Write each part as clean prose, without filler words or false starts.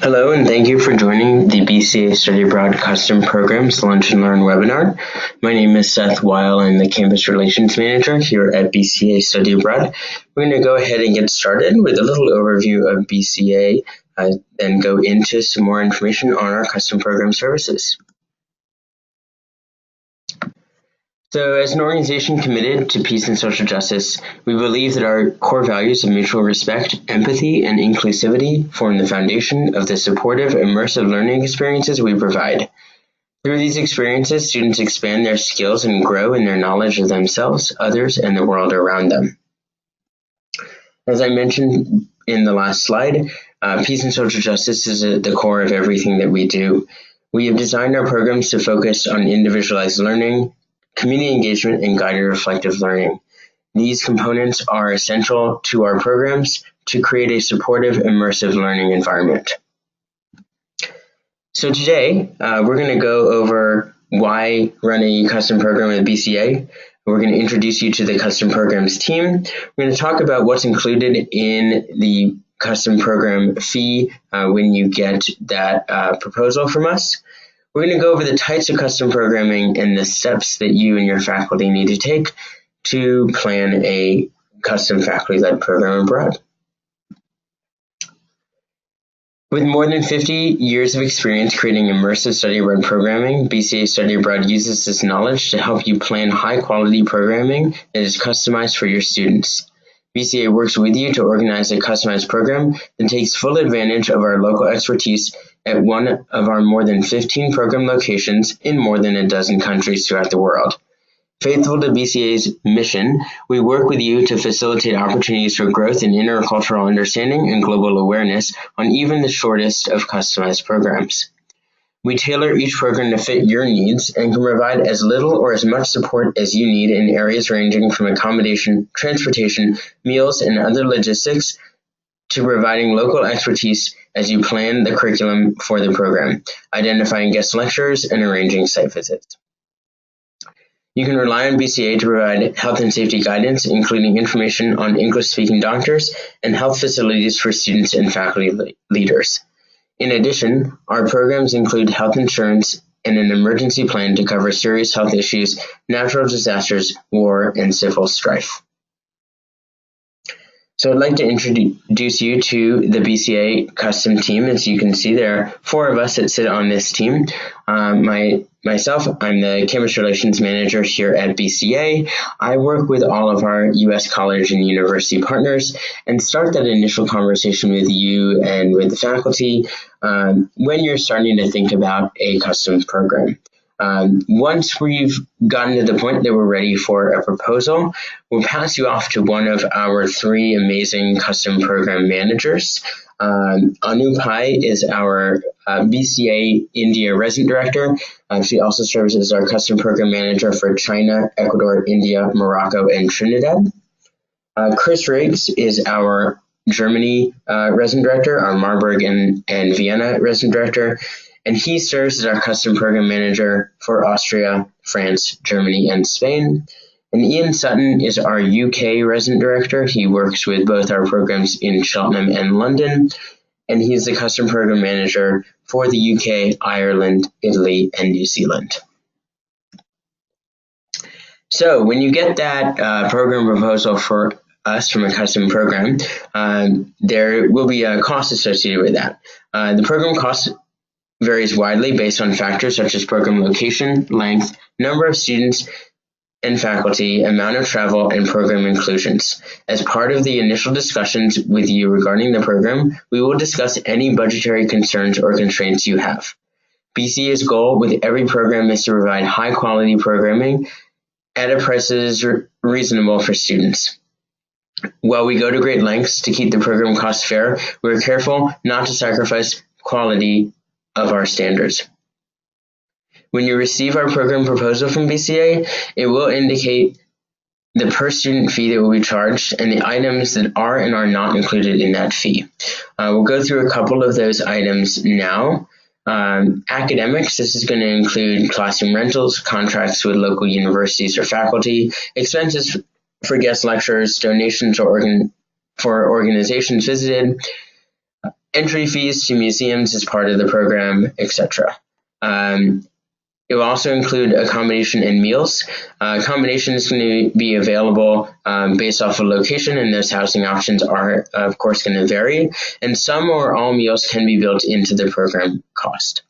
Hello, and thank you for joining the BCA Study Abroad Custom Programs Lunch and Learn webinar. My name is Seth Weil. I'm the Campus Relations Manager here at BCA Study Abroad. We're going to go ahead and get started with a little overview of BCA, then go into some more information on our custom program services. So as an organization committed to peace and social justice, we believe that our core values of mutual respect, empathy, and inclusivity form the foundation of the supportive, immersive learning experiences we provide. Through these experiences, students expand their skills and grow in their knowledge of themselves, others, and the world around them. As I mentioned in the last slide, peace and social justice is at the core of everything that we do. We have designed our programs to focus on individualized learning, community engagement, and guided reflective learning. These components are essential to our programs to create a supportive, immersive learning environment. So today, we're going to go over why run a custom program with BCA. We're going to introduce you to the custom programs team. We're going to talk about what's included in the custom program fee when you get that proposal from us. We're going to go over the types of custom programming and the steps that you and your faculty need to take to plan a custom faculty-led program abroad. With more than 50 years of experience creating immersive study abroad programming, BCA Study Abroad uses this knowledge to help you plan high-quality programming that is customized for your students. BCA works with you to organize a customized program that takes full advantage of our local expertise at one of our more than 15 program locations in more than a dozen countries throughout the world. Faithful to BCA's mission, we work with you to facilitate opportunities for growth in intercultural understanding and global awareness on even the shortest of customized programs. We tailor each program to fit your needs and can provide as little or as much support as you need in areas ranging from accommodation, transportation, meals, and other logistics to providing local expertise as you plan the curriculum for the program, identifying guest lecturers, and arranging site visits. You can rely on BCA to provide health and safety guidance, including information on English-speaking doctors and health facilities for students and faculty leaders. In addition, our programs include health insurance and an emergency plan to cover serious health issues, natural disasters, war, and civil strife. So I'd like to introduce you to the BCA custom team. As you can see, there are 4 of us that sit on this team. Myself, I'm the Campus Relations Manager here at BCA. I work with all of our U.S. college and university partners and start that initial conversation with you and with the faculty when you're starting to think about a custom program. Once we've gotten to the point that we're ready for a proposal, we'll pass you off to one of our 3 amazing custom program managers. Anu Pai is our BCA India Resident Director. She also serves as our custom program manager for China, Ecuador, India, Morocco, and Trinidad. Chris Riggs is our Germany Resident Director, our Marburg and Vienna Resident Director. And he serves as our custom program manager for Austria, France, Germany, and Spain. And Ian Sutton is our UK resident director. He works with both our programs in Cheltenham and London. And he's the custom program manager for the UK, Ireland, Italy, and New Zealand. So when you get that program proposal for us from a custom program, there will be a cost associated with that. The program cost varies widely based on factors such as program location, length, number of students and faculty, amount of travel, and program inclusions. As part of the initial discussions with you regarding the program, we will discuss any budgetary concerns or constraints you have. BCA's goal with every program is to provide high-quality programming at a price that is reasonable for students. While we go to great lengths to keep the program costs fair, we are careful not to sacrifice quality of our standards. When you receive our program proposal from BCA, it will indicate the per student fee that will be charged and the items that are and are not included in that fee. We'll go through a couple of those items now. Academics, this is going to include classroom rentals, contracts with local universities or faculty, expenses for guest lecturers, donations for organizations visited, entry fees to museums as part of the program, etc. It will also include accommodation and meals. Accommodation is going to be available based off of location, and those housing options are, of course, going to vary. And some or all meals can be built into the program cost.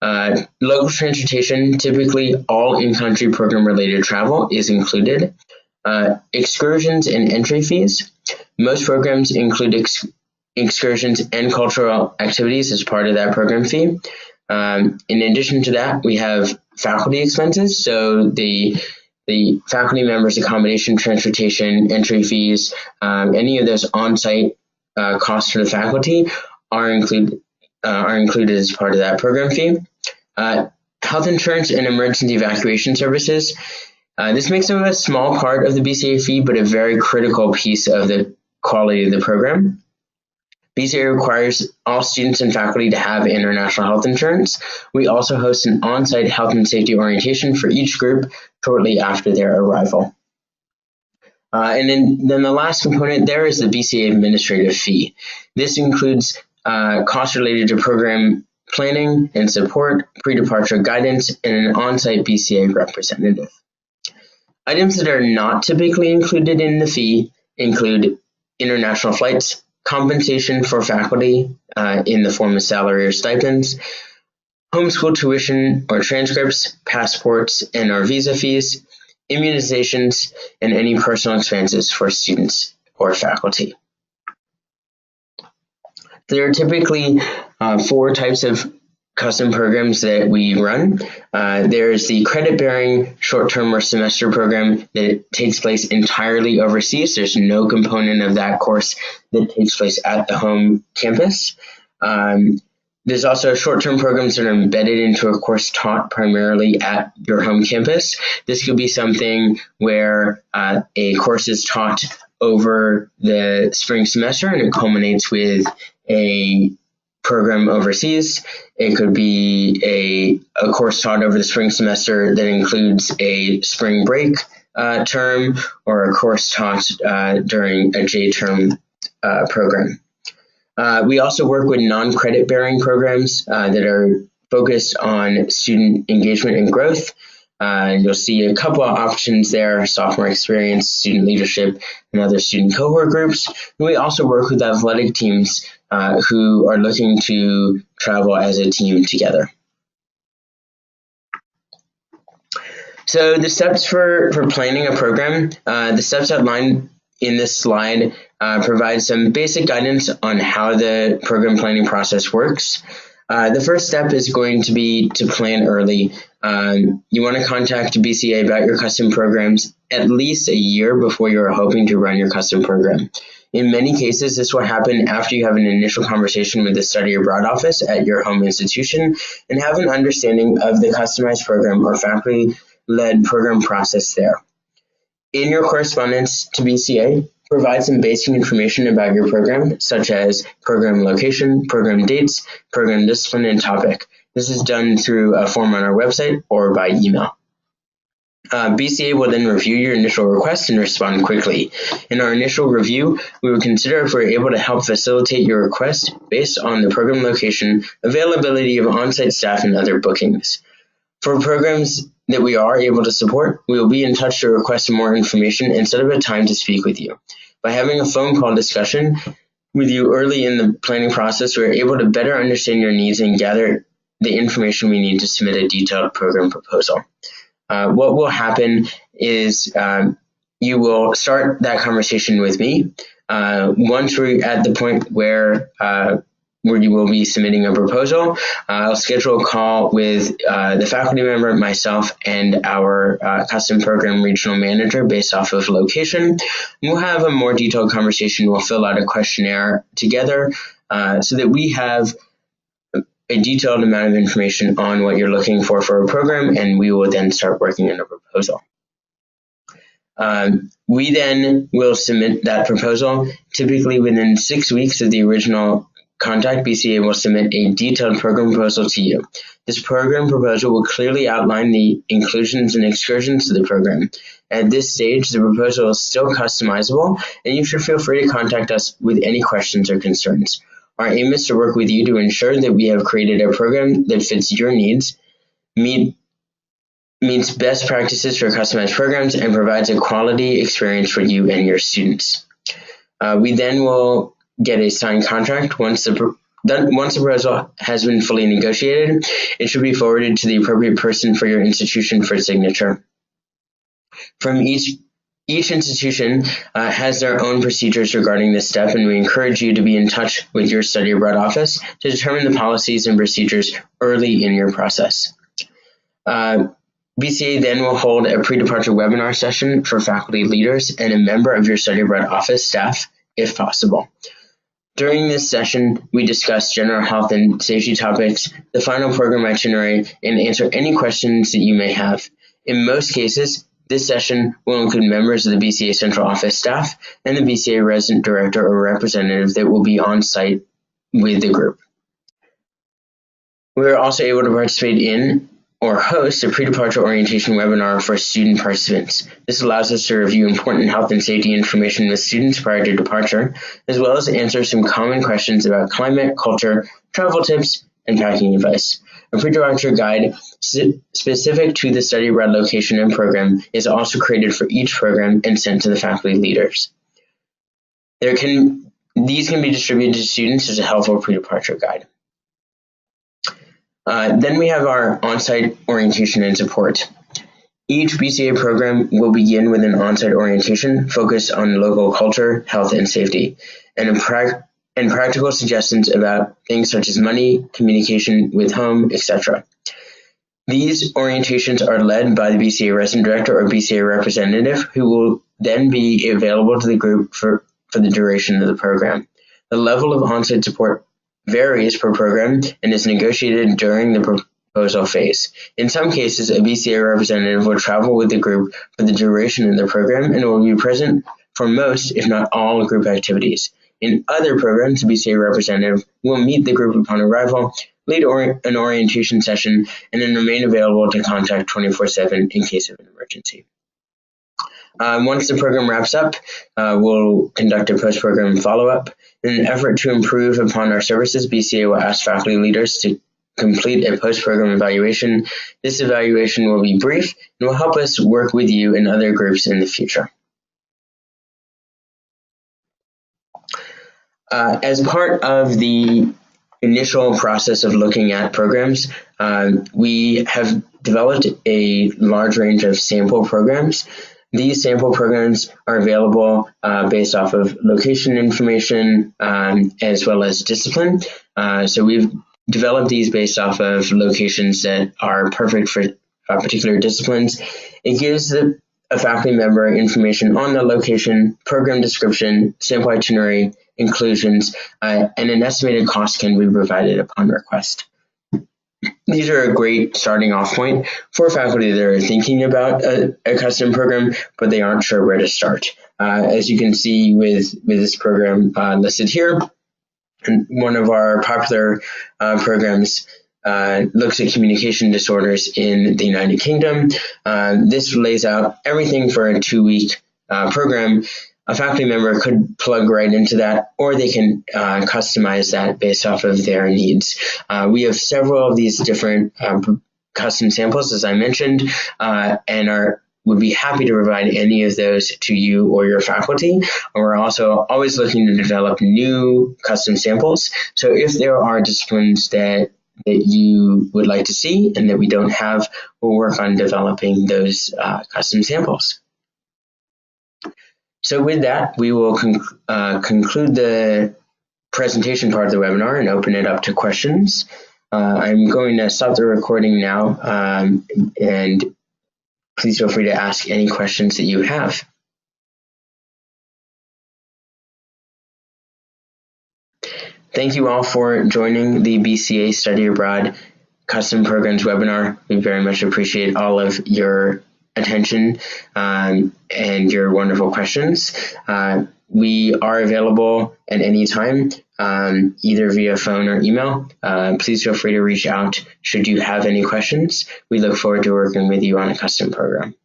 Local transportation, typically all in-country program-related travel is included. Excursions and entry fees. Most programs include excursions and cultural activities as part of that program fee. In addition to that, we have faculty expenses. So the faculty members' accommodation, transportation, entry fees, any of those on-site costs for the faculty are included as part of that program fee. Health insurance and emergency evacuation services. This makes up a small part of the BCA fee, but a very critical piece of the quality of the program. BCA requires all students and faculty to have international health insurance. We also host an on-site health and safety orientation for each group shortly after their arrival. And then the last component there is the BCA administrative fee. This includes costs related to program planning and support, pre-departure guidance, and an on-site BCA representative. Items that are not typically included in the fee include international flights, compensation for faculty in the form of salary or stipends, homeschool tuition or transcripts, passports and or visa fees, immunizations, and any personal expenses for students or faculty. There are typically 4 types of custom programs that we run. There's the credit-bearing short-term or semester program that takes place entirely overseas. There's no component of that course that takes place at the home campus. There's also short-term programs that are embedded into a course taught primarily at your home campus. This could be something where a course is taught over the spring semester and it culminates with a program overseas. It could be a course taught over the spring semester that includes a spring break term, or a course taught during a J-term program. We also work with non-credit bearing programs that are focused on student engagement and growth. You'll see a couple of options there: sophomore experience, student leadership, and other student cohort groups. And we also work with athletic teams who are looking to travel as a team together. So the steps for planning a program, the steps outlined in this slide provide some basic guidance on how the program planning process works. The first step is going to be to plan early. You want to contact BCA about your custom programs at least a year before you're hoping to run your custom program. In many cases, this will happen after you have an initial conversation with the Study Abroad office at your home institution and have an understanding of the customized program or faculty-led program process there. In your correspondence to BCA, provide some basic information about your program, such as program location, program dates, program discipline, and topic. This is done through a form on our website or by email. BCA will then review your initial request and respond quickly. In our initial review, we will consider if we're able to help facilitate your request based on the program location, availability of on-site staff, and other bookings. For programs that we are able to support, we will be in touch to request more information and set up a time to speak with you. By having a phone call discussion with you early in the planning process, we are able to better understand your needs and gather the information we need to submit a detailed program proposal. What will happen is you will start that conversation with me. Once we're at the point where you will be submitting a proposal, I'll schedule a call with the faculty member, myself, and our custom program regional manager based off of location. We'll have a more detailed conversation. We'll fill out a questionnaire together so that we have a detailed amount of information on what you're looking for a program, and we will then start working on a proposal. We then will submit that proposal. Typically within 6 weeks of the original contact, BCA will submit a detailed program proposal to you. This program proposal will clearly outline the inclusions and excursions to the program. At this stage, the proposal is still customizable, and you should feel free to contact us with any questions or concerns. Our aim is to work with you to ensure that we have created a program that fits your needs, meets best practices for customized programs, and provides a quality experience for you and your students. We then will get a signed contract. Once the proposal has been fully negotiated, it should be forwarded to the appropriate person for your institution for signature. From each institution has their own procedures regarding this step, and we encourage you to be in touch with your study abroad office to determine the policies and procedures early in your process. BCA then will hold a pre-departure webinar session for faculty leaders and a member of your study abroad office staff, if possible. During this session, we discuss general health and safety topics, the final program itinerary, and answer any questions that you may have. In most cases, this session will include members of the BCA Central Office staff and the BCA resident director or representative that will be on site with the group. We are also able to participate in or host a pre-departure orientation webinar for student participants. This allows us to review important health and safety information with students prior to departure, as well as answer some common questions about climate, culture, travel tips, and packing advice. A pre-departure guide specific to the study abroad location and program is also created for each program and sent to the faculty leaders. These can be distributed to students as a helpful pre-departure guide. Then we have our on-site orientation and support. Each BCA program will begin with an on-site orientation focused on local culture, health, and safety, and practical suggestions about things such as money, communication with home, etc. These orientations are led by the BCA resident director or BCA representative, who will then be available to the group for the duration of the program. The level of on-site support varies per program and is negotiated during the proposal phase. In some cases, a BCA representative will travel with the group for the duration of the program and will be present for most, if not all, group activities. In other programs, the BCA representative will meet the group upon arrival, lead an orientation session, and then remain available to contact 24/7 in case of an emergency. Once the program wraps up, we'll conduct a post-program follow-up. In an effort to improve upon our services, BCA will ask faculty leaders to complete a post-program evaluation. This evaluation will be brief and will help us work with you and other groups in the future. As part of the initial process of looking at programs, we have developed a large range of sample programs. These sample programs are available based off of location information as well as discipline. So we've developed these based off of locations that are perfect for particular disciplines. It gives a faculty member information on the location, program description, sample itinerary, inclusions, and an estimated cost can be provided upon request. These are a great starting off point for faculty that are thinking about a custom program, but they aren't sure where to start. As you can see with this program listed here, one of our popular programs looks at communication disorders in the United Kingdom. This lays out everything for a 2-week program. A faculty member could plug right into that, or they can customize that based off of their needs. We have several of these different custom samples, as I mentioned, and would be happy to provide any of those to you or your faculty. We're also always looking to develop new custom samples. So if there are disciplines that you would like to see and that we don't have, we'll work on developing those custom samples. So with that, we will conclude the presentation part of the webinar and open it up to questions. I'm going to stop the recording now, and please feel free to ask any questions that you have. Thank you all for joining the BCA Study Abroad Custom Programs webinar. We very much appreciate all of your attention and your wonderful questions. We are available at any time, either via phone or email. Please feel free to reach out should you have any questions. We look forward to working with you on a custom program.